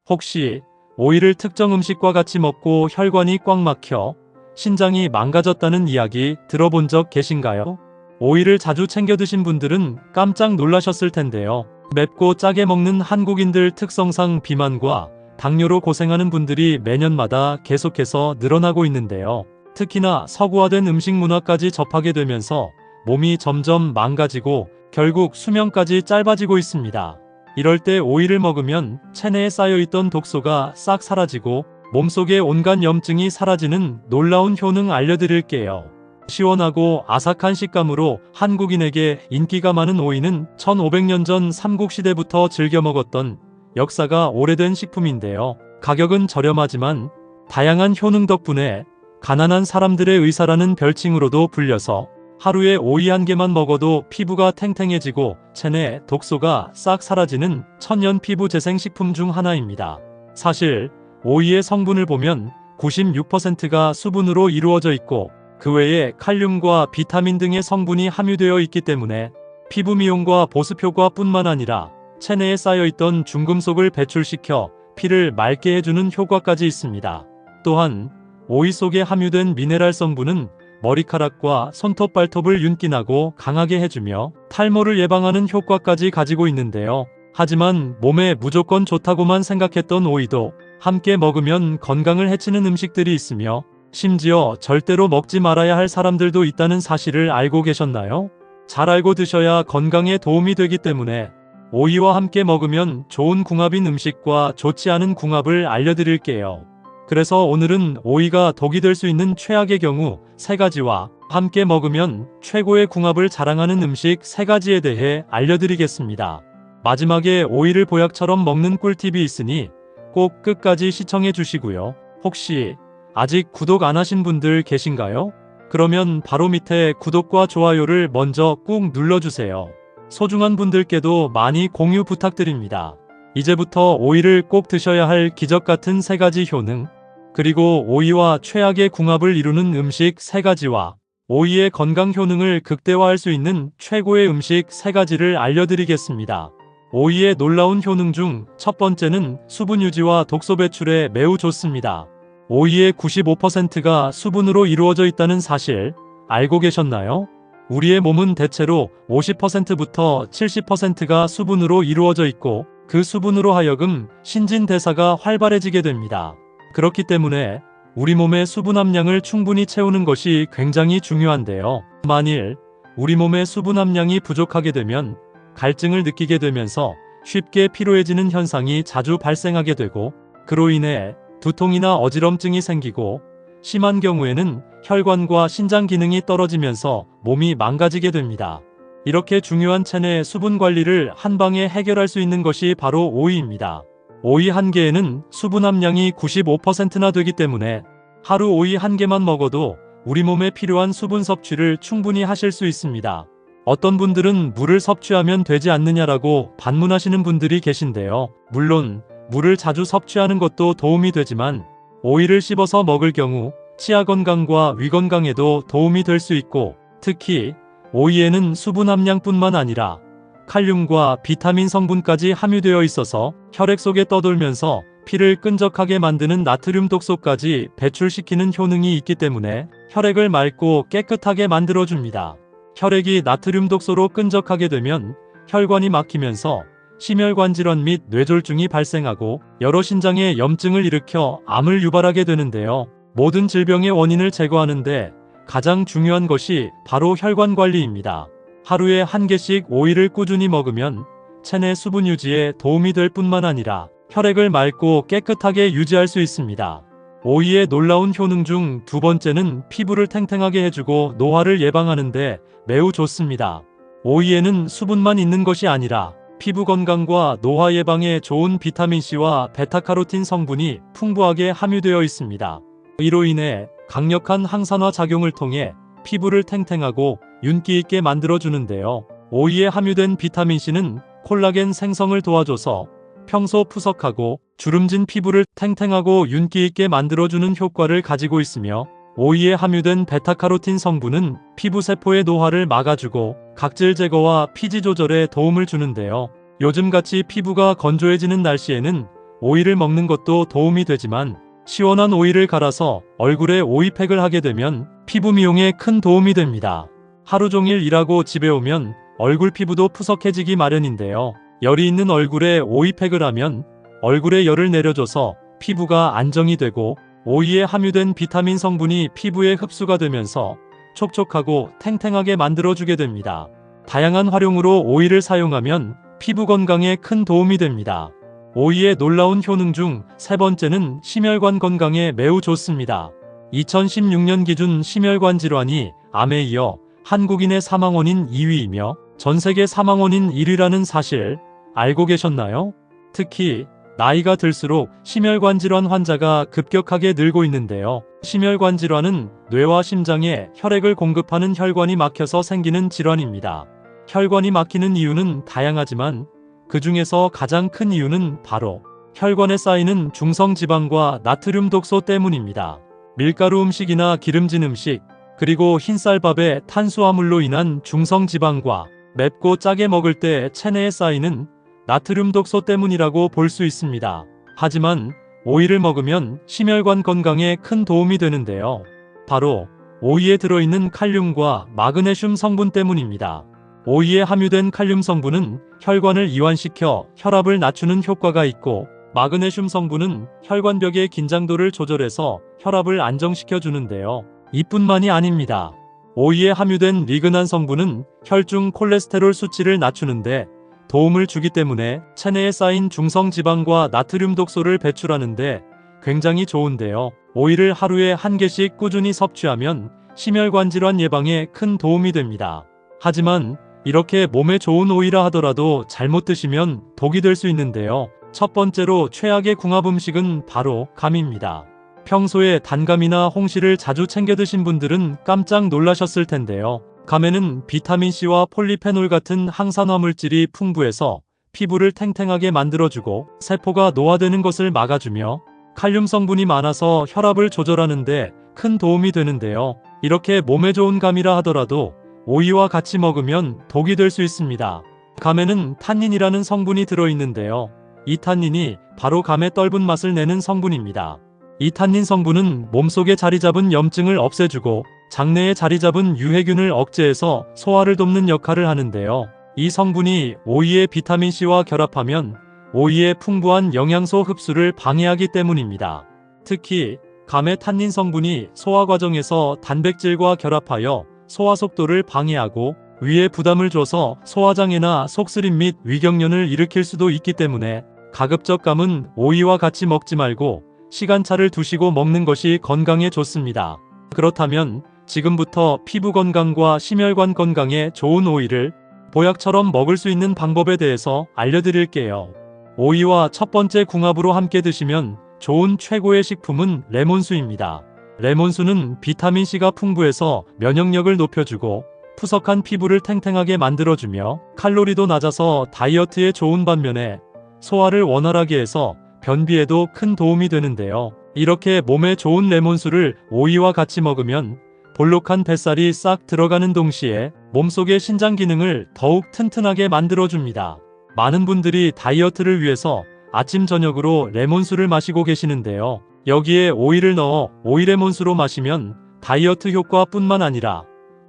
혹시 오이를 특정 음식과 같이 먹고 혈관이 꽉 막혀 신장이 망가졌다는 이야기 들어본 적 계신가요? 오이를 자주 챙겨 드신 분들은 깜짝 놀라셨을 텐데요. 맵고 짜게 먹는 한국인들 특성상 비만과 당뇨로 고생하는 분들이 매년마다 계속해서 늘어나고 있는데요. 특히나 서구화된 음식 문화까지 접하게 되면서 몸이 점점 망가지고 결국 수명까지 짧아지고 있습니다. 이럴 때 오이를 먹으면 체내에 쌓여있던 독소가 싹 사라지고 몸속의 온갖 염증이 사라지는 놀라운 효능 알려드릴게요. 시원하고 아삭한 식감으로 한국인에게 인기가 많은 오이는 1500년 전 삼국시대부터 즐겨 먹었던 역사가 오래된 식품인데요. 가격은 저렴하지만 다양한 효능 덕분에 가난한 사람들의 의사라는 별칭으로도 불려서 하루에 오이 한 개만 먹어도 피부가 탱탱해지고 체내 독소가 싹 사라지는 천연 피부 재생 식품 중 하나입니다. 사실 오이의 성분을 보면 96%가 수분으로 이루어져 있고 그 외에 칼륨과 비타민 등의 성분이 함유되어 있기 때문에 피부 미용과 보습 효과뿐만 아니라 체내에 쌓여있던 중금속을 배출시켜 피를 맑게 해주는 효과까지 있습니다. 또한 오이 속에 함유된 미네랄 성분은 머리카락과 손톱 발톱을 윤기나고 강하게 해주며 탈모를 예방하는 효과까지 가지고 있는데요. 하지만 몸에 무조건 좋다고만 생각했던 오이도 함께 먹으면 건강을 해치는 음식들이 있으며 심지어 절대로 먹지 말아야 할 사람들도 있다는 사실을 알고 계셨나요? 잘 알고 드셔야 건강에 도움이 되기 때문에 오이와 함께 먹으면 좋은 궁합인 음식과 좋지 않은 궁합을 알려드릴게요. 그래서 오늘은 오이가 독이 될 수 있는 최악의 경우 3가지와 함께 먹으면 최고의 궁합을 자랑하는 음식 3가지에 대해 알려드리겠습니다. 마지막에 오이를 보약처럼 먹는 꿀팁이 있으니 꼭 끝까지 시청해 주시고요. 혹시 아직 구독 안 하신 분들 계신가요? 그러면 바로 밑에 구독과 좋아요를 먼저 꾹 눌러주세요. 소중한 분들께도 많이 공유 부탁드립니다. 이제부터 오이를 꼭 드셔야 할 기적같은 3가지 효능, 그리고 오이와 최악의 궁합을 이루는 음식 3가지와 오이의 건강 효능을 극대화할 수 있는 최고의 음식 3가지를 알려드리겠습니다. 오이의 놀라운 효능 중 첫 번째는 수분 유지와 독소 배출에 매우 좋습니다. 오이의 95%가 수분으로 이루어져 있다는 사실 알고 계셨나요? 우리의 몸은 대체로 50%부터 70%가 수분으로 이루어져 있고 그 수분으로 하여금 신진대사가 활발해지게 됩니다. 그렇기 때문에 우리 몸의 수분 함량을 충분히 채우는 것이 굉장히 중요한데요. 만일 우리 몸의 수분 함량이 부족하게 되면 갈증을 느끼게 되면서 쉽게 피로해지는 현상이 자주 발생하게 되고 그로 인해 두통이나 어지럼증이 생기고 심한 경우에는 혈관과 신장 기능이 떨어지면서 몸이 망가지게 됩니다. 이렇게 중요한 체내 수분 관리를 한방에 해결할 수 있는 것이 바로 오이입니다. 오이 한 개에는 수분 함량이 95%나 되기 때문에 하루 오이 한 개만 먹어도 우리 몸에 필요한 수분 섭취를 충분히 하실 수 있습니다. 어떤 분들은 물을 섭취하면 되지 않느냐라고 반문하시는 분들이 계신데요. 물론 물을 자주 섭취하는 것도 도움이 되지만 오이를 씹어서 먹을 경우 치아 건강과 위 건강에도 도움이 될 수 있고 특히 오이에는 수분 함량뿐만 아니라 칼륨과 비타민 성분까지 함유되어 있어서 혈액 속에 떠돌면서 피를 끈적하게 만드는 나트륨 독소까지 배출시키는 효능이 있기 때문에 혈액을 맑고 깨끗하게 만들어줍니다. 혈액이 나트륨 독소로 끈적하게 되면 혈관이 막히면서 심혈관 질환 및 뇌졸중이 발생하고 여러 신장에 염증을 일으켜 암을 유발하게 되는데요. 모든 질병의 원인을 제거하는데 가장 중요한 것이 바로 혈관 관리입니다. 하루에 한 개씩 오이를 꾸준히 먹으면 체내 수분 유지에 도움이 될 뿐만 아니라 혈액을 맑고 깨끗하게 유지할 수 있습니다. 오이의 놀라운 효능 중 두 번째는 피부를 탱탱하게 해주고 노화를 예방하는 데 매우 좋습니다. 오이에는 수분만 있는 것이 아니라 피부 건강과 노화 예방에 좋은 비타민C와 베타카로틴 성분이 풍부하게 함유되어 있습니다. 이로 인해 강력한 항산화 작용을 통해 피부를 탱탱하고 윤기 있게 만들어주는데요. 오이에 함유된 비타민C는 콜라겐 생성을 도와줘서 평소 푸석하고 주름진 피부를 탱탱하고 윤기 있게 만들어주는 효과를 가지고 있으며 오이에 함유된 베타카로틴 성분은 피부세포의 노화를 막아주고 각질 제거와 피지 조절에 도움을 주는데요. 요즘같이 피부가 건조해지는 날씨에는 오이를 먹는 것도 도움이 되지만 시원한 오이를 갈아서 얼굴에 오이팩을 하게 되면 피부 미용에 큰 도움이 됩니다. 하루 종일 일하고 집에 오면 얼굴 피부도 푸석해지기 마련인데요. 열이 있는 얼굴에 오이팩을 하면 얼굴에 열을 내려줘서 피부가 안정이 되고 오이에 함유된 비타민 성분이 피부에 흡수가 되면서 촉촉하고 탱탱하게 만들어주게 됩니다. 다양한 활용으로 오이를 사용하면 피부 건강에 큰 도움이 됩니다. 오이의 놀라운 효능 중 세 번째는 심혈관 건강에 매우 좋습니다. 2016년 기준 심혈관 질환이 암에 이어 한국인의 사망원인 2위이며 전 세계 사망원인 1위라는 사실 알고 계셨나요? 특히 나이가 들수록 심혈관 질환 환자가 급격하게 늘고 있는데요. 심혈관 질환은 뇌와 심장에 혈액을 공급하는 혈관이 막혀서 생기는 질환입니다. 혈관이 막히는 이유는 다양하지만 그 중에서 가장 큰 이유는 바로 혈관에 쌓이는 중성지방과 나트륨 독소 때문입니다. 밀가루 음식이나 기름진 음식, 그리고 흰쌀밥의 탄수화물로 인한 중성지방과 맵고 짜게 먹을 때 체내에 쌓이는 나트륨 독소 때문이라고 볼 수 있습니다. 하지만 오이를 먹으면 심혈관 건강에 큰 도움이 되는데요. 바로 오이에 들어있는 칼륨과 마그네슘 성분 때문입니다. 오이에 함유된 칼륨 성분은 혈관을 이완시켜 혈압을 낮추는 효과가 있고, 마그네슘 성분은 혈관벽의 긴장도를 조절해서 혈압을 안정시켜 주는데요. 이뿐만이 아닙니다. 오이에 함유된 리그난 성분은 혈중 콜레스테롤 수치를 낮추는데 도움을 주기 때문에 체내에 쌓인 중성지방과 나트륨 독소를 배출하는데 굉장히 좋은데요. 오이를 하루에 한 개씩 꾸준히 섭취하면 심혈관 질환 예방에 큰 도움이 됩니다. 하지만 이렇게 몸에 좋은 오이라 하더라도 잘못 드시면 독이 될 수 있는데요. 첫 번째로 최악의 궁합 음식은 바로 감입니다. 평소에 단감이나 홍시를 자주 챙겨 드신 분들은 깜짝 놀라셨을 텐데요. 감에는 비타민C와 폴리페놀 같은 항산화 물질이 풍부해서 피부를 탱탱하게 만들어주고 세포가 노화되는 것을 막아주며 칼륨 성분이 많아서 혈압을 조절하는데 큰 도움이 되는데요. 이렇게 몸에 좋은 감이라 하더라도 오이와 같이 먹으면 독이 될 수 있습니다. 감에는 탄닌이라는 성분이 들어있는데요. 이 탄닌이 바로 감의 떫은 맛을 내는 성분입니다. 이 탄닌 성분은 몸속에 자리 잡은 염증을 없애주고 장내에 자리 잡은 유해균을 억제해서 소화를 돕는 역할을 하는데요. 이 성분이 오이의 비타민C와 결합하면 오이의 풍부한 영양소 흡수를 방해하기 때문입니다. 특히 감의 탄닌 성분이 소화 과정에서 단백질과 결합하여 소화 속도를 방해하고 위에 부담을 줘서 소화장애나 속쓰림 및 위경련을 일으킬 수도 있기 때문에 가급적 감은 오이와 같이 먹지 말고 시간차를 두시고 먹는 것이 건강에 좋습니다. 그렇다면 지금부터 피부 건강과 심혈관 건강에 좋은 오이를 보약처럼 먹을 수 있는 방법에 대해서 알려드릴게요. 오이와 첫 번째 궁합으로 함께 드시면 좋은 최고의 식품은 레몬수입니다. 레몬수는 비타민C가 풍부해서 면역력을 높여주고 푸석한 피부를 탱탱하게 만들어주며 칼로리도 낮아서 다이어트에 좋은 반면에 소화를 원활하게 해서 변비에도 큰 도움이 되는데요. 이렇게 몸에 좋은 레몬수를 오이와 같이 먹으면 볼록한 뱃살이 싹 들어가는 동시에 몸속의 신장 기능을 더욱 튼튼하게 만들어줍니다. 많은 분들이 다이어트를 위해서 아침 저녁으로 레몬수를 마시고 계시는데요. 여기에 오이를 넣어 오이레몬수로 마시면 다이어트 효과뿐만 아니라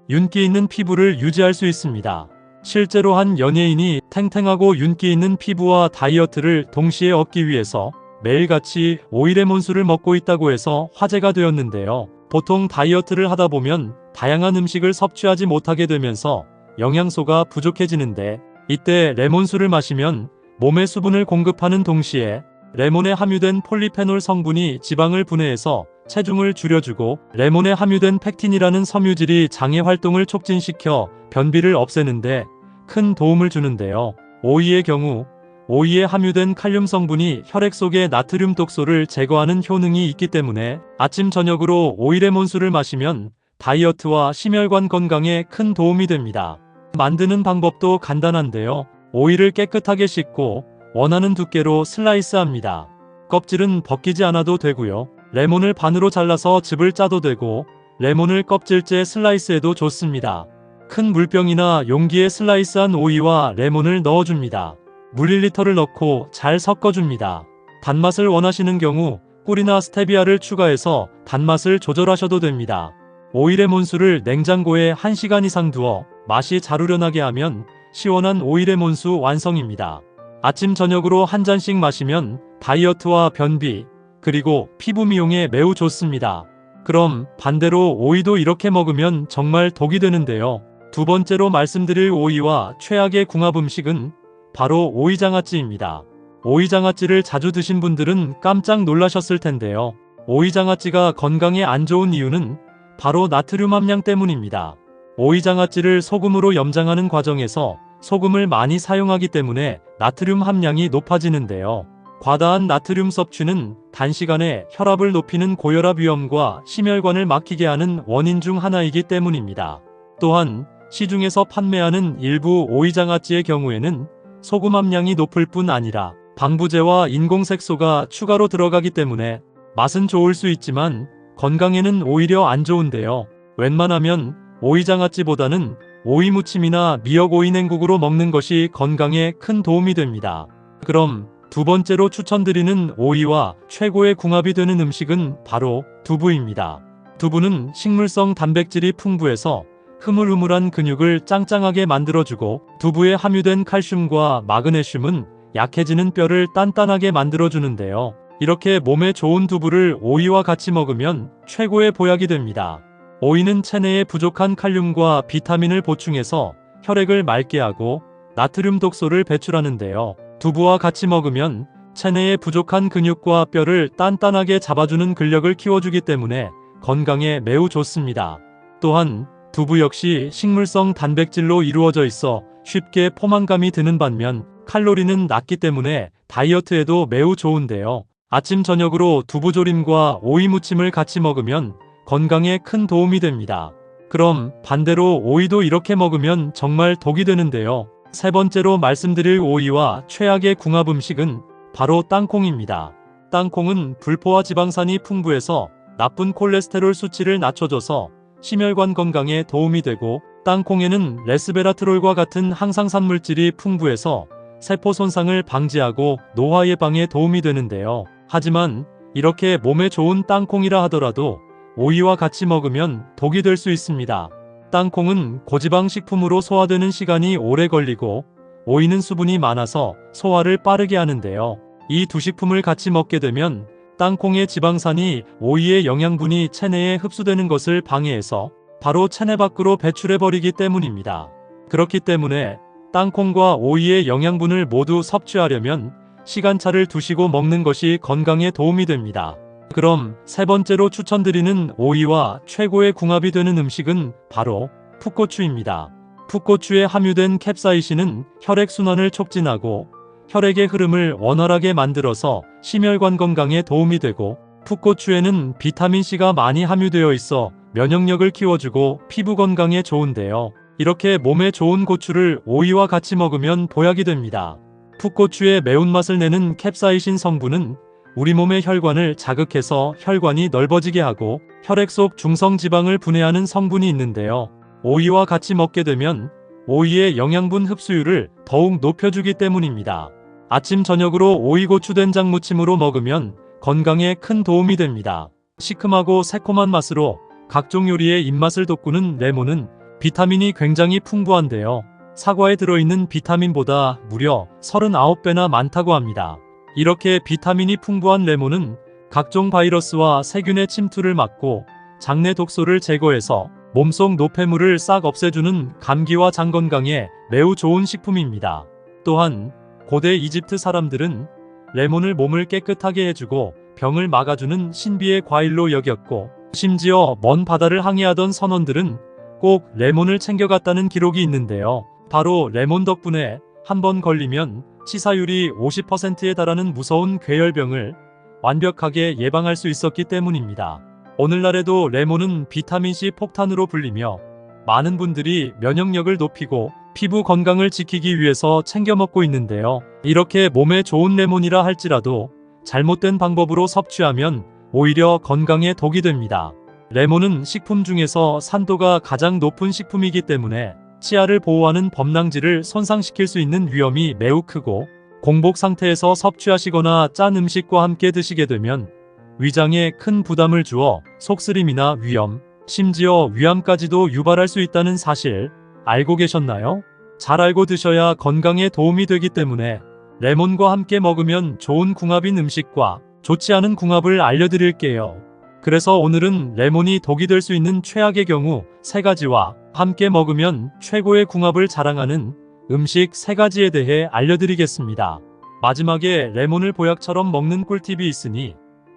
윤기 있는 피부를 유지할 수 있습니다. 실제로 한 연예인이 탱탱하고 윤기 있는 피부와 다이어트를 동시에 얻기 위해서 매일같이 오이레몬수를 먹고 있다고 해서 화제가 되었는데요. 보통 다이어트를 하다 보면 다양한 음식을 섭취하지 못하게 되면서 영양소가 부족해지는데, 이때 레몬수를 마시면 몸에 수분을 공급하는 동시에 레몬에 함유된 폴리페놀 성분이 지방을 분해해서 체중을 줄여주고, 레몬에 함유된 펙틴이라는 섬유질이 장의 활동을 촉진시켜 변비를 없애는데 큰 도움을 주는데요. 오이의 경우 오이에 함유된 칼륨 성분이 혈액 속의 나트륨 독소를 제거하는 효능이 있기 때문에 아침 저녁으로 오이레몬수를 마시면 다이어트와 심혈관 건강에 큰 도움이 됩니다. 만드는 방법도 간단한데요. 오이를 깨끗하게 씻고 원하는 두께로 슬라이스합니다. 껍질은 벗기지 않아도 되고요. 레몬을 반으로 잘라서 즙을 짜도 되고, 레몬을 껍질째 슬라이스해도 좋습니다. 큰 물병이나 용기에 슬라이스한 오이와 레몬을 넣어줍니다. 물 1리터를 넣고 잘 섞어줍니다. 단맛을 원하시는 경우 꿀이나 스테비아를 추가해서 단맛을 조절하셔도 됩니다. 오이레몬수를 냉장고에 1시간 이상 두어 맛이 잘 우러나게 하면 시원한 오이레몬수 완성입니다. 아침 저녁으로 한 잔씩 마시면 다이어트와 변비, 그리고 피부 미용에 매우 좋습니다. 그럼 반대로 오이도 이렇게 먹으면 정말 독이 되는데요. 두 번째로 말씀드릴 오이와 최악의 궁합 음식은 바로 오이장아찌입니다. 오이장아찌를 자주 드신 분들은 깜짝 놀라셨을 텐데요. 오이장아찌가 건강에 안 좋은 이유는 바로 나트륨 함량 때문입니다. 오이장아찌를 소금으로 염장하는 과정에서 소금을 많이 사용하기 때문에 나트륨 함량이 높아지는데요. 과다한 나트륨 섭취는 단시간에 혈압을 높이는 고혈압 위험과 심혈관을 막히게 하는 원인 중 하나이기 때문입니다. 또한 시중에서 판매하는 일부 오이장아찌의 경우에는 소금 함량이 높을 뿐 아니라 방부제와 인공색소가 추가로 들어가기 때문에 맛은 좋을 수 있지만 건강에는 오히려 안 좋은데요. 웬만하면 오이장아찌보다는 오이무침이나 미역 오이냉국으로 먹는 것이 건강에 큰 도움이 됩니다. 그럼 두 번째로 추천드리는 오이와 최고의 궁합이 되는 음식은 바로 두부입니다. 두부는 식물성 단백질이 풍부해서 흐물흐물한 근육을 짱짱하게 만들어주고 두부에 함유된 칼슘과 마그네슘은 약해지는 뼈를 단단하게 만들어주는데요. 이렇게 몸에 좋은 두부를 오이와 같이 먹으면 최고의 보약이 됩니다. 오이는 체내에 부족한 칼륨과 비타민을 보충해서 혈액을 맑게 하고 나트륨 독소를 배출하는데요. 두부와 같이 먹으면 체내에 부족한 근육과 뼈를 단단하게 잡아주는 근력을 키워주기 때문에 건강에 매우 좋습니다. 또한 두부 역시 식물성 단백질로 이루어져 있어 쉽게 포만감이 드는 반면 칼로리는 낮기 때문에 다이어트에도 매우 좋은데요. 아침 저녁으로 두부조림과 오이무침을 같이 먹으면 건강에 큰 도움이 됩니다. 그럼 반대로 오이도 이렇게 먹으면 정말 독이 되는데요. 세 번째로 말씀드릴 오이와 최악의 궁합 음식은 바로 땅콩입니다. 땅콩은 불포화 지방산이 풍부해서 나쁜 콜레스테롤 수치를 낮춰줘서 심혈관 건강에 도움이 되고 땅콩에는 레스베라트롤과 같은 항상산 물질이 풍부해서 세포 손상을 방지하고 노화 예방에 도움이 되는데요. 하지만 이렇게 몸에 좋은 땅콩이라 하더라도 오이와 같이 먹으면 독이 될 수 있습니다. 땅콩은 고지방 식품으로 소화되는 시간이 오래 걸리고 오이는 수분이 많아서 소화를 빠르게 하는데요. 이 두 식품을 같이 먹게 되면 땅콩의 지방산이 오이의 영양분이 체내에 흡수되는 것을 방해해서 바로 체내 밖으로 배출해버리기 때문입니다. 그렇기 때문에 땅콩과 오이의 영양분을 모두 섭취하려면 시간차를 두시고 먹는 것이 건강에 도움이 됩니다. 그럼 세 번째로 추천드리는 오이와 최고의 궁합이 되는 음식은 바로 풋고추입니다. 풋고추에 함유된 캡사이신은 혈액순환을 촉진하고 혈액의 흐름을 원활하게 만들어서 심혈관 건강에 도움이 되고 풋고추에는 비타민C가 많이 함유되어 있어 면역력을 키워주고 피부 건강에 좋은데요. 이렇게 몸에 좋은 고추를 오이와 같이 먹으면 보약이 됩니다. 풋고추의 매운맛을 내는 캡사이신 성분은 우리 몸의 혈관을 자극해서 혈관이 넓어지게 하고 혈액 속 중성지방을 분해하는 성분이 있는데요. 오이와 같이 먹게 되면 오이의 영양분 흡수율을 더욱 높여주기 때문입니다. 아침 저녁으로 오이고추 된장 무침으로 먹으면 건강에 큰 도움이 됩니다. 시큼하고 새콤한 맛으로 각종 요리의 입맛을 돋구는 레몬은 비타민이 굉장히 풍부한데요. 사과에 들어있는 비타민보다 무려 39배나 많다고 합니다. 이렇게 비타민이 풍부한 레몬은 각종 바이러스와 세균의 침투를 막고 장내 독소를 제거해서 몸속 노폐물을 싹 없애주는 감기와 장 건강에 매우 좋은 식품입니다. 또한 고대 이집트 사람들은 레몬을 몸을 깨끗하게 해주고 병을 막아주는 신비의 과일로 여겼고 심지어 먼 바다를 항해하던 선원들은 꼭 레몬을 챙겨갔다는 기록이 있는데요. 바로 레몬 덕분에 한 번 걸리면 치사율이 50%에 달하는 무서운 괴혈병을 완벽하게 예방할 수 있었기 때문입니다. 오늘날에도 레몬은 비타민C 폭탄으로 불리며 많은 분들이 면역력을 높이고 피부 건강을 지키기 위해서 챙겨 먹고 있는데요. 이렇게 몸에 좋은 레몬이라 할지라도 잘못된 방법으로 섭취하면 오히려 건강에 독이 됩니다. 레몬은 식품 중에서 산도가 가장 높은 식품이기 때문에 치아를 보호하는 범랑질을 손상시킬 수 있는 위험이 매우 크고 공복 상태에서 섭취하시거나 짠 음식과 함께 드시게 되면 위장에 큰 부담을 주어 속쓰림이나 위염, 심지어 위암까지도 유발할 수 있다는 사실 알고 계셨나요? 잘 알고 드셔야 건강에 도움이 되기 때문에 레몬과 함께 먹으면 좋은 궁합인 음식과 좋지 않은 궁합을 알려드릴게요. 그래서 오늘은 레몬이 독이 될 수 있는 최악의 경우 3가지와 함께 먹으면 최고의 궁합을 자랑하는 음식 3가지에 대해 알려드리겠습니다. 마지막에 레몬을 보약처럼 먹는 꿀팁이 있으니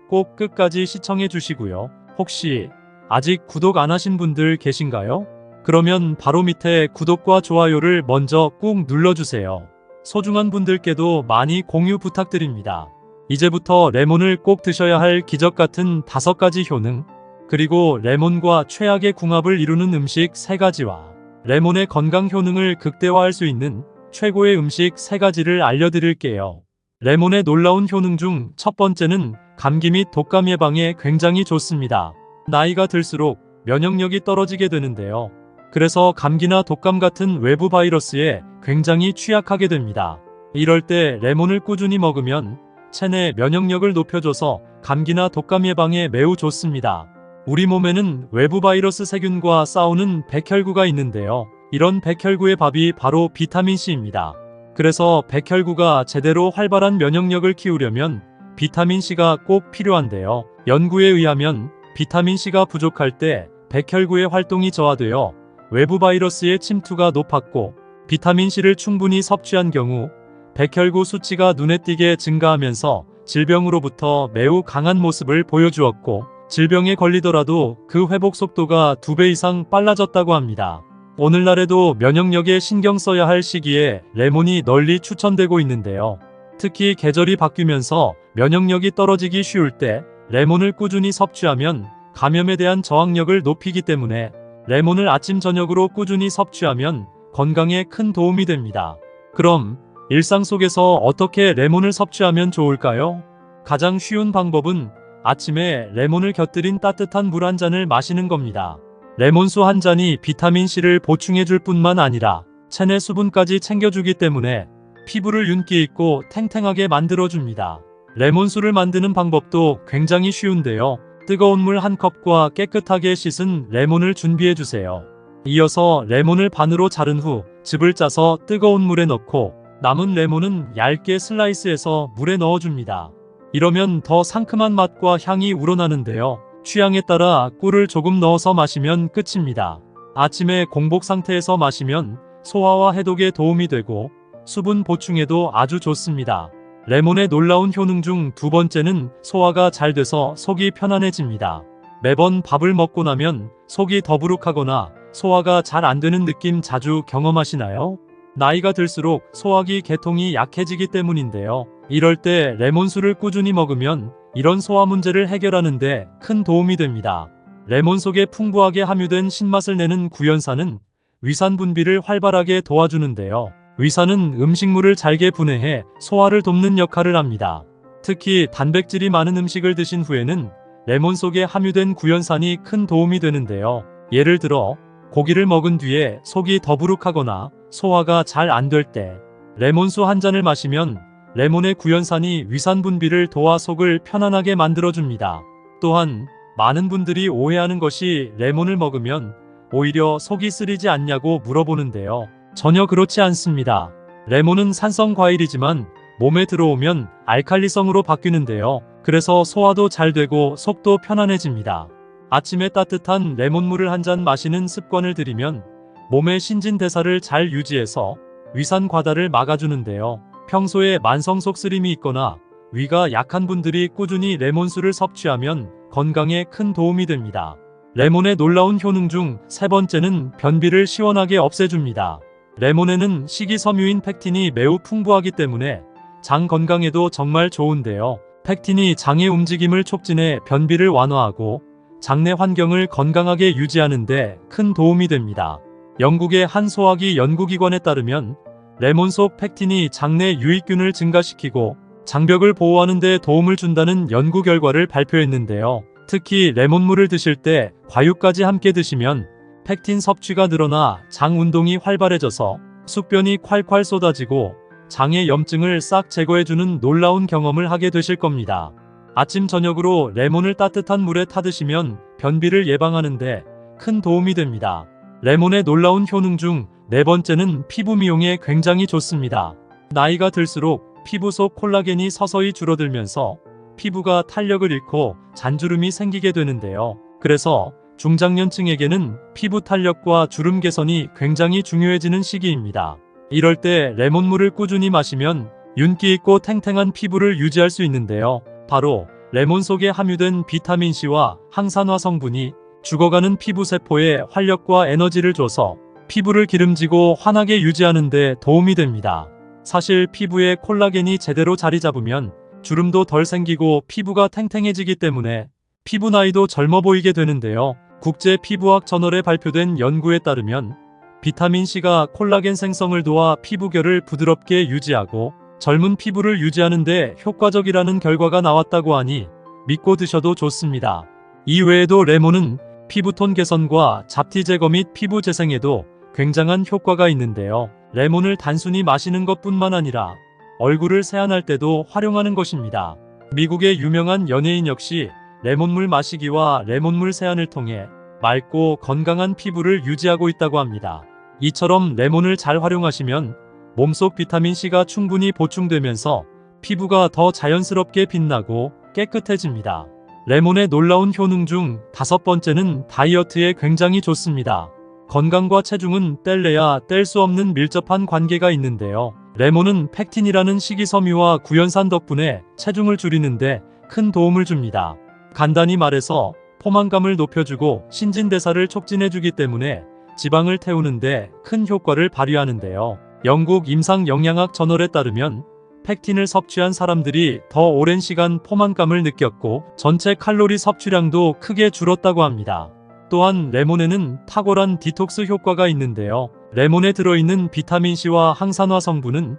꼭 끝까지 시청해 주시고요. 혹시 아직 구독 안 하신 분들 계신가요? 그러면 바로 밑에 구독과 좋아요를 먼저 꾹 눌러주세요. 소중한 분들께도 많이 공유 부탁드립니다. 이제부터 레몬을 꼭 드셔야 할 기적 같은 5가지 효능, 그리고 레몬과 최악의 궁합을 이루는 음식 3가지와 레몬의 건강 효능을 극대화할 수 있는 최고의 음식 3가지를 알려드릴게요. 레몬의 놀라운 효능 중 첫 번째는 감기 및 독감 예방에 굉장히 좋습니다. 나이가 들수록 면역력이 떨어지게 되는데요. 그래서 감기나 독감 같은 외부 바이러스에 굉장히 취약하게 됩니다. 이럴 때 레몬을 꾸준히 먹으면 체내 면역력을 높여줘서 감기나 독감 예방에 매우 좋습니다. 우리 몸에는 외부 바이러스 세균과 싸우는 백혈구가 있는데요. 이런 백혈구의 밥이 바로 비타민C입니다. 그래서 백혈구가 제대로 활발한 면역력을 키우려면 비타민C가 꼭 필요한데요. 연구에 의하면 비타민C가 부족할 때 백혈구의 활동이 저하되어 외부 바이러스의 침투가 높았고, 비타민C를 충분히 섭취한 경우 백혈구 수치가 눈에 띄게 증가하면서 질병으로부터 매우 강한 모습을 보여주었고, 질병에 걸리더라도 그 회복 속도가 2배 이상 빨라졌다고 합니다. 오늘날에도 면역력에 신경 써야 할 시기에 레몬이 널리 추천되고 있는데요. 특히 계절이 바뀌면서 면역력이 떨어지기 쉬울 때 레몬을 꾸준히 섭취하면 감염에 대한 저항력을 높이기 때문에 레몬을 아침 저녁으로 꾸준히 섭취하면 건강에 큰 도움이 됩니다. 그럼 일상 속에서 어떻게 레몬을 섭취하면 좋을까요? 가장 쉬운 방법은 아침에 레몬을 곁들인 따뜻한 물 한 잔을 마시는 겁니다. 레몬수 한 잔이 비타민C를 보충해줄 뿐만 아니라 체내 수분까지 챙겨주기 때문에 피부를 윤기 있고 탱탱하게 만들어줍니다. 레몬수를 만드는 방법도 굉장히 쉬운데요. 뜨거운 물 한 컵과 깨끗하게 씻은 레몬을 준비해주세요. 이어서 레몬을 반으로 자른 후 즙을 짜서 뜨거운 물에 넣고 남은 레몬은 얇게 슬라이스해서 물에 넣어줍니다. 이러면 더 상큼한 맛과 향이 우러나는데요. 취향에 따라 꿀을 조금 넣어서 마시면 끝입니다. 아침에 공복 상태에서 마시면 소화와 해독에 도움이 되고 수분 보충에도 아주 좋습니다. 레몬의 놀라운 효능 중 2번째는 소화가 잘 돼서 속이 편안해집니다. 매번 밥을 먹고 나면 속이 더부룩하거나 소화가 잘 안 되는 느낌 자주 경험하시나요? 나이가 들수록 소화기 계통이 약해지기 때문인데요. 이럴 때 레몬수를 꾸준히 먹으면 이런 소화 문제를 해결하는 데 큰 도움이 됩니다. 레몬 속에 풍부하게 함유된 신맛을 내는 구연산은 위산 분비를 활발하게 도와주는데요. 위산은 음식물을 잘게 분해해 소화를 돕는 역할을 합니다. 특히 단백질이 많은 음식을 드신 후에는 레몬 속에 함유된 구연산이 큰 도움이 되는데요. 예를 들어 고기를 먹은 뒤에 속이 더부룩하거나 소화가 잘 안 될 때 레몬수 한 잔을 마시면 레몬의 구연산이 위산 분비를 도와 속을 편안하게 만들어줍니다. 또한 많은 분들이 오해하는 것이 레몬을 먹으면 오히려 속이 쓰리지 않냐고 물어보는데요. 전혀 그렇지 않습니다. 레몬은 산성 과일이지만 몸에 들어오면 알칼리성으로 바뀌는데요. 그래서 소화도 잘 되고 속도 편안해집니다. 아침에 따뜻한 레몬물을 한 잔 마시는 습관을 들이면 몸의 신진대사를 잘 유지해서 위산 과다를 막아주는데요. 평소에 만성 속쓰림이 있거나 위가 약한 분들이 꾸준히 레몬수를 섭취하면 건강에 큰 도움이 됩니다. 레몬의 놀라운 효능 중 3번째는 변비를 시원하게 없애줍니다. 레몬에는 식이섬유인 펙틴이 매우 풍부하기 때문에 장 건강에도 정말 좋은데요. 펙틴이 장의 움직임을 촉진해 변비를 완화하고 장내 환경을 건강하게 유지하는 데 큰 도움이 됩니다. 영국의 한 소화기 연구기관에 따르면 레몬 속 펙틴이 장내 유익균을 증가시키고 장벽을 보호하는 데 도움을 준다는 연구 결과를 발표했는데요. 특히 레몬물을 드실 때 과육까지 함께 드시면 펙틴 섭취가 늘어나 장 운동이 활발해져서 숙변이 콸콸 쏟아지고 장의 염증을 싹 제거해주는 놀라운 경험을 하게 되실 겁니다. 아침 저녁으로 레몬을 따뜻한 물에 타드시면 변비를 예방하는데 큰 도움이 됩니다. 레몬의 놀라운 효능 중 네 번째는 피부 미용에 굉장히 좋습니다. 나이가 들수록 피부 속 콜라겐이 서서히 줄어들면서 피부가 탄력을 잃고 잔주름이 생기게 되는데요. 그래서 중장년층에게는 피부 탄력과 주름 개선이 굉장히 중요해지는 시기입니다. 이럴 때 레몬물을 꾸준히 마시면 윤기 있고 탱탱한 피부를 유지할 수 있는데요. 바로 레몬 속에 함유된 비타민C와 항산화 성분이 죽어가는 피부 세포에 활력과 에너지를 줘서 피부를 기름지고 환하게 유지하는 데 도움이 됩니다. 사실 피부에 콜라겐이 제대로 자리 잡으면 주름도 덜 생기고 피부가 탱탱해지기 때문에 피부 나이도 젊어 보이게 되는데요. 국제 피부학 저널에 발표된 연구에 따르면 비타민C가 콜라겐 생성을 도와 피부결을 부드럽게 유지하고 젊은 피부를 유지하는 데 효과적이라는 결과가 나왔다고 하니 믿고 드셔도 좋습니다. 이외에도 레몬은 피부톤 개선과 잡티 제거 및 피부 재생에도 굉장한 효과가 있는데요. 레몬을 단순히 마시는 것뿐만 아니라 얼굴을 세안할 때도 활용하는 것입니다. 미국의 유명한 연예인 역시 레몬물 마시기와 레몬물 세안을 통해 맑고 건강한 피부를 유지하고 있다고 합니다. 이처럼 레몬을 잘 활용하시면 몸속 비타민C가 충분히 보충되면서 피부가 더 자연스럽게 빛나고 깨끗해집니다. 레몬의 놀라운 효능 중 다섯 번째는 다이어트에 굉장히 좋습니다. 건강과 체중은 뗄래야 뗄 수 없는 밀접한 관계가 있는데요. 레몬은 팩틴이라는 식이섬유와 구연산 덕분에 체중을 줄이는데 큰 도움을 줍니다. 간단히 말해서 포만감을 높여주고 신진대사를 촉진해주기 때문에 지방을 태우는데 큰 효과를 발휘하는데요. 영국 임상영양학 저널에 따르면 팩틴을 섭취한 사람들이 더 오랜 시간 포만감을 느꼈고 전체 칼로리 섭취량도 크게 줄었다고 합니다. 또한 레몬에는 탁월한 디톡스 효과가 있는데요. 레몬에 들어있는 비타민C와 항산화 성분은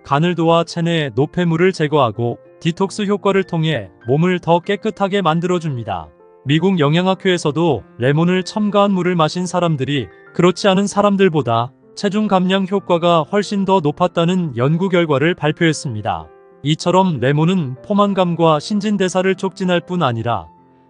간을 도와 체내 노폐물을 제거하고 디톡스 효과를 통해 몸을 더 깨끗하게 만들어줍니다. 미국 영양학회에서도 레몬을 첨가한 물을 마신 사람들이 그렇지 않은 사람들보다 체중 감량 효과가 훨씬 더 높았다는 연구 결과를 발표했습니다. 이처럼 레몬은 포만감과 신진대사를 촉진할 뿐 아니라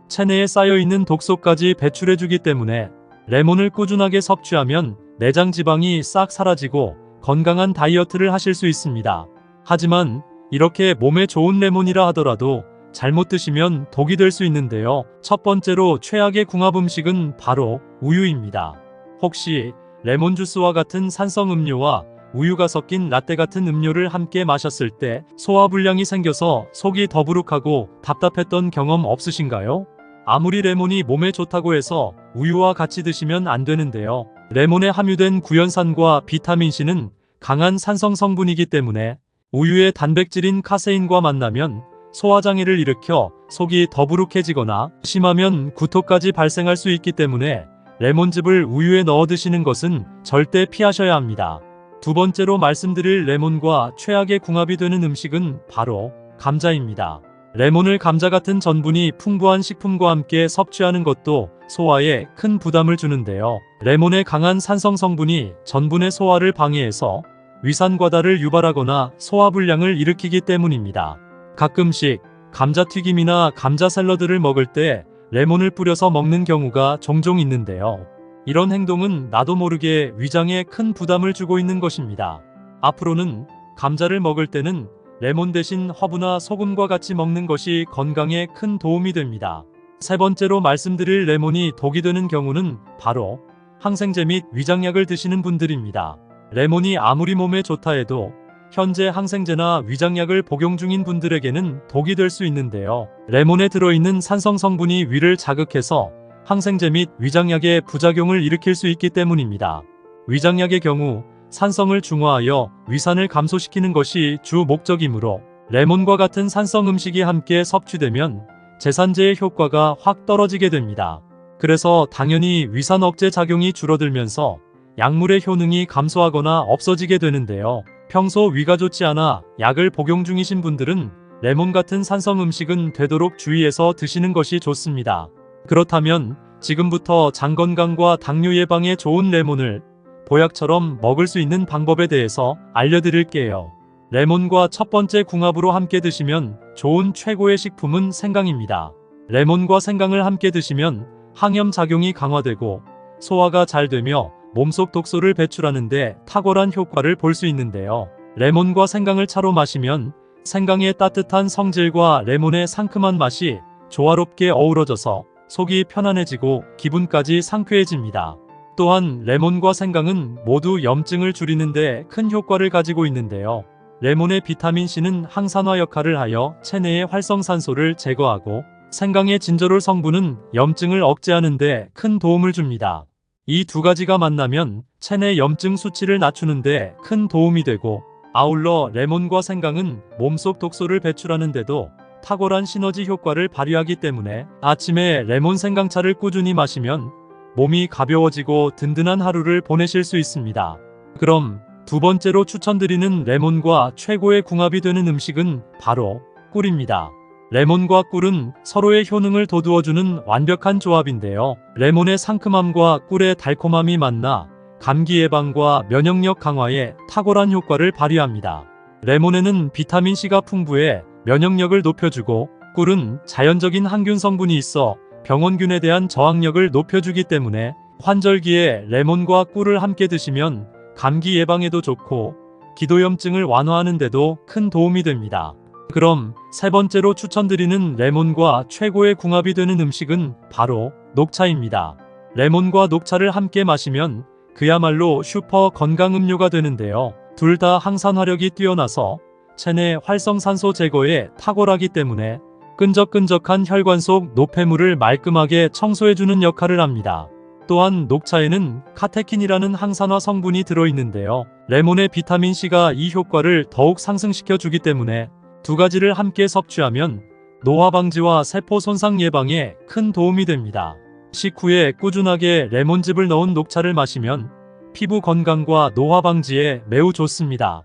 체내에 쌓여있는 독소까지 배출해주기 때문에 레몬을 꾸준하게 섭취하면 내장 지방이 싹 사라지고 건강한 다이어트를 하실 수 있습니다. 하지만 이렇게 몸에 좋은 레몬이라 하더라도 잘못 드시면 독이 될 수 있는데요. 첫 번째로 최악의 궁합 음식은 바로 우유입니다. 혹시 레몬 주스와 같은 산성 음료와 우유가 섞인 라떼 같은 음료를 함께 마셨을 때 소화불량이 생겨서 속이 더부룩하고 답답했던 경험 없으신가요? 아무리 레몬이 몸에 좋다고 해서 우유와 같이 드시면 안 되는데요. 레몬에 함유된 구연산과 비타민C는 강한 산성 성분이기 때문에 우유의 단백질인 카세인과 만나면 소화장애를 일으켜 속이 더부룩해지거나 심하면 구토까지 발생할 수 있기 때문에 레몬즙을 우유에 넣어 드시는 것은 절대 피하셔야 합니다. 두 번째로 말씀드릴 레몬과 최악의 궁합이 되는 음식은 바로 감자입니다. 레몬을 감자 같은 전분이 풍부한 식품과 함께 섭취하는 것도 소화에 큰 부담을 주는데요. 레몬의 강한 산성 성분이 전분의 소화를 방해해서 위산과다를 유발하거나 소화불량을 일으키기 때문입니다. 가끔씩 감자튀김이나 감자 샐러드를 먹을 때 레몬을 뿌려서 먹는 경우가 종종 있는데요. 이런 행동은 나도 모르게 위장에 큰 부담을 주고 있는 것입니다. 앞으로는 감자를 먹을 때는 레몬 대신 허브나 소금과 같이 먹는 것이 건강에 큰 도움이 됩니다. 세 번째로 말씀드릴 레몬이 독이 되는 경우는 바로 항생제 및 위장약을 드시는 분들입니다. 레몬이 아무리 몸에 좋다 해도 현재 항생제나 위장약을 복용 중인 분들에게는 독이 될 수 있는데요. 레몬에 들어있는 산성 성분이 위를 자극해서 항생제 및 위장약의 부작용을 일으킬 수 있기 때문입니다. 위장약의 경우 산성을 중화하여 위산을 감소시키는 것이 주 목적이므로 레몬과 같은 산성 음식이 함께 섭취되면 제산제의 효과가 확 떨어지게 됩니다. 그래서 당연히 위산 억제 작용이 줄어들면서 약물의 효능이 감소하거나 없어지게 되는데요. 평소 위가 좋지 않아 약을 복용 중이신 분들은 레몬 같은 산성 음식은 되도록 주의해서 드시는 것이 좋습니다. 그렇다면 지금부터 장 건강과 당뇨 예방에 좋은 레몬을 보약처럼 먹을 수 있는 방법에 대해서 알려드릴게요. 레몬과 첫 번째 궁합으로 함께 드시면 좋은 최고의 식품은 생강입니다. 레몬과 생강을 함께 드시면 항염 작용이 강화되고 소화가 잘 되며 몸속 독소를 배출하는데 탁월한 효과를 볼 수 있는데요. 레몬과 생강을 차로 마시면 생강의 따뜻한 성질과 레몬의 상큼한 맛이 조화롭게 어우러져서 속이 편안해지고 기분까지 상쾌해집니다. 또한 레몬과 생강은 모두 염증을 줄이는데 큰 효과를 가지고 있는데요. 레몬의 비타민C는 항산화 역할을 하여 체내의 활성산소를 제거하고 생강의 진저롤 성분은 염증을 억제하는 데 큰 도움을 줍니다. 이 두 가지가 만나면 체내 염증 수치를 낮추는 데 큰 도움이 되고 아울러 레몬과 생강은 몸속 독소를 배출하는 데도 탁월한 시너지 효과를 발휘하기 때문에 아침에 레몬 생강차를 꾸준히 마시면 몸이 가벼워지고 든든한 하루를 보내실 수 있습니다. 그럼 두 번째로 추천드리는 레몬과 최고의 궁합이 되는 음식은 바로 꿀입니다. 레몬과 꿀은 서로의 효능을 돋우어주는 완벽한 조합인데요. 레몬의 상큼함과 꿀의 달콤함이 만나 감기 예방과 면역력 강화에 탁월한 효과를 발휘합니다. 레몬에는 비타민C가 풍부해 면역력을 높여주고 꿀은 자연적인 항균 성분이 있어 병원균에 대한 저항력을 높여주기 때문에 환절기에 레몬과 꿀을 함께 드시면 감기 예방에도 좋고 기도염증을 완화하는 데도 큰 도움이 됩니다. 그럼 세 번째로 추천드리는 레몬과 최고의 궁합이 되는 음식은 바로 녹차입니다. 레몬과 녹차를 함께 마시면 그야말로 슈퍼 건강음료가 되는데요. 둘 다 항산화력이 뛰어나서 체내 활성산소 제거에 탁월하기 때문에 끈적끈적한 혈관 속 노폐물을 말끔하게 청소해주는 역할을 합니다. 또한 녹차에는 카테킨이라는 항산화 성분이 들어있는데요. 레몬의 비타민C가 이 효과를 더욱 상승시켜주기 때문에 두 가지를 함께 섭취하면 노화 방지와 세포 손상 예방에 큰 도움이 됩니다. 식후에 꾸준하게 레몬즙을 넣은 녹차를 마시면 피부 건강과 노화 방지에 매우 좋습니다.